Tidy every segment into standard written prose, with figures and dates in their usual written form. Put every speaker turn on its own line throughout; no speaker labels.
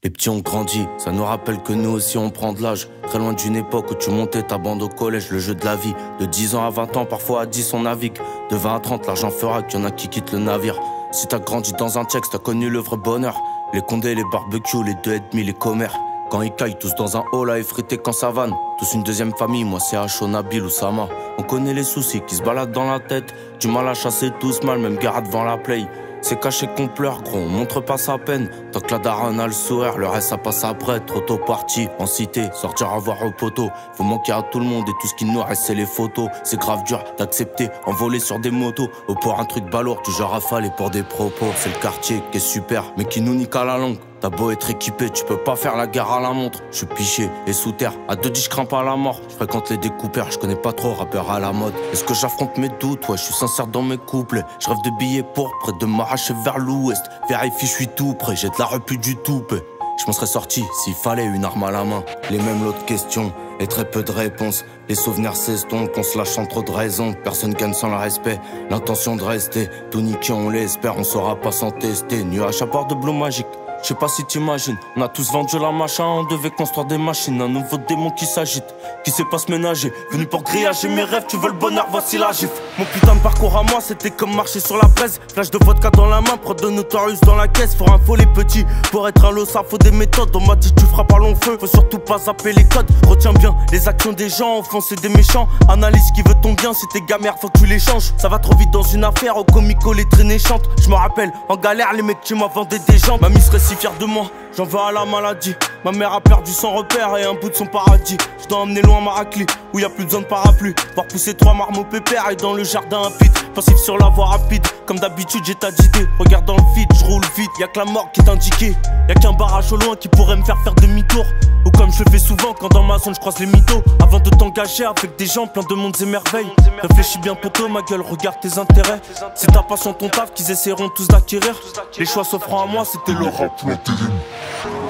Les petits ont grandi, ça nous rappelle que nous aussi on prend de l'âge. Très loin d'une époque où tu montais ta bande au collège, le jeu de la vie. De 10 ans à 20 ans, parfois à 10 on navigue. De 20 à 30, l'argent fera qu'il y en a qui quittent le navire. Si t'as grandi dans un texte, t'as connu le vrai bonheur. Les condés, les barbecues, les 2,5, les commères. Quand ils caillent tous dans un hall à effriter quand ça vanne. Tous une deuxième famille, moi c'est Hacho, Nabil ou Sama. On connaît les soucis qui se baladent dans la tête. Du mal à chasser tous mal, même gare devant la play. C'est caché qu'on pleure gros, on montre pas sa peine. Tant que la daronne a le sourire, le reste ça passe après. Trop tôt parti, en cité, sortir à voir au poteau. Faut manquer à tout le monde et tout ce qui nous reste c'est les photos. C'est grave dur d'accepter, envoler sur des motos. Ou pour un truc balourd, du genre rafale et pour des propos. C'est le quartier qui est super, mais qui nous nique à la langue. T'as beau être équipé, tu peux pas faire la guerre à la montre. Je suis piché et sous terre, à 2 10 je crains pas la mort. Je fréquente les découpeurs, je connais pas trop rappeur à la mode. Est-ce que j'affronte mes doutes? Ouais, je suis sincère dans mes couplets. Je rêve de billets pourpres et de m'arracher vers l'ouest. Vérifie, je suis tout prêt, j'ai de la repu du tout peu. Je m'en serais sorti s'il fallait une arme à la main. Les mêmes lots de questions et très peu de réponses. Les souvenirs s'estompent, on se lâche sans trop de raisons. Personne gagne sans le respect, l'intention de rester. Tout niqué, on l'espère, on saura pas s'en tester. Nuage à bord de Blue Magic. Je sais pas si t'imagines, on a tous vendu la machin, on devait construire des machines. Un nouveau démon qui s'agite, qui sait pas se ménager. Venu pour grillager mes rêves, tu veux le bonheur, voici la gifle. Mon putain de parcours à moi, c'était comme marcher sur la braise. Flash de vodka dans la main, prod de Notorious dans la caisse. Pour info les petits, pour être un lot ça faut des méthodes. On m'a dit tu feras pas long feu, faut surtout pas zapper les codes. Retiens bien les actions des gens, au fond c'est des méchants. Analyse qui veut ton bien, si t'es gamère faut que tu les changes. Ça va trop vite dans une affaire, au comico les traînées chantent. Je me rappelle, en galère les mecs qui m'ont vendu des gens. Mamie serait si fière de moi, j'en veux à la maladie. Ma mère a perdu son repère et un bout de son paradis. Je dois emmener loin ma raclie, où y a plus besoin de parapluie. Voir pousser 3 marmots pépères et dans le jardin un pit. Passif sur la voie rapide, comme d'habitude j'ai ta d'idée. Regarde dans le vide, je roule vite, y'a que la mort qui est indiquée. Y'a qu'un barrage au loin qui pourrait me faire demi-tour. Ou comme je le fais souvent quand dans ma zone je croise les mythos. Avant de t'engager avec des gens plein de mondes et merveilles. Réfléchis bien poteau, ma gueule, regarde tes intérêts. C'est ta passion, ton taf qu'ils essaieront tous d'acquérir. Les choix s'offrant à moi, c'était le rap.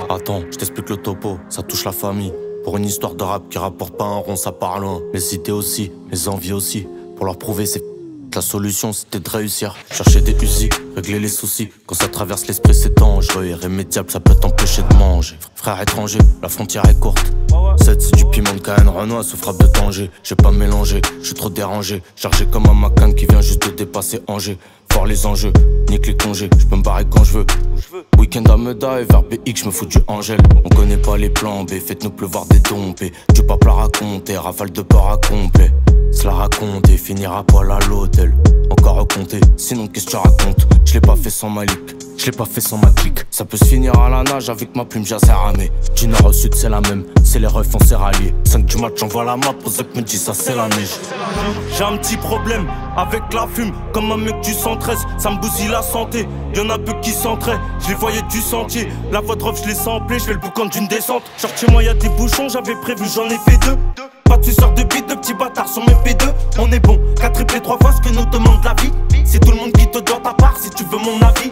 Attends, je t'explique le topo, ça touche la famille. Pour une histoire de rap qui rapporte pas un rond, ça part loin. Les idées aussi, les envies aussi. Pour leur prouver c'est la solution c'était de réussir. Chercher des usines, régler les soucis. Quand ça traverse l'esprit c'est dangereux. Irrémédiable, ça peut t'empêcher de manger. Frère étranger, la frontière est courte. 7 c'est du piment de Cayenne, Renoir sous frappe de danger. J'ai pas mélangé, je suis trop dérangé. Chargé comme un Macan qui vient juste de dépasser Angers. Fort les enjeux, nique les congés, je peux me barrer quand je veux. Week-end à Meda et vers BX, je me fous du Angèle. On connaît pas les plans B, faites-nous pleuvoir des dompés. Du pape la raconter, rafale de peur à complet. Cela raconte et finira poil à l'hôtel. Encore à compter, sinon qu'est-ce que tu racontes? Je l'ai pas fait sans ma lique, je l'ai pas fait sans ma clique. Ça peut se finir à la nage avec ma plume, j'ai assez ramé. Du nord au sud c'est la même, c'est les refs on s'est ralliés. 5 du match j'envoie la map, Zek me dit ça c'est la neige. J'ai un petit problème avec la fume, comme un mec du 113. Ça me bousille la santé, y'en a peu qui s'entraient. Je les voyais du sentier, la voix de ref je l'ai samplé. Je fais le boucan d'une descente, genre chez moi y'a des bouchons, j'avais prévu j'en ai fait 2. Pas de suceur de bite, de petits bâtards sur mes P2. On est bon, 4 triplés 3 fois ce que nous demande la vie. C'est tout le monde qui te doit ta part si tu veux mon avis.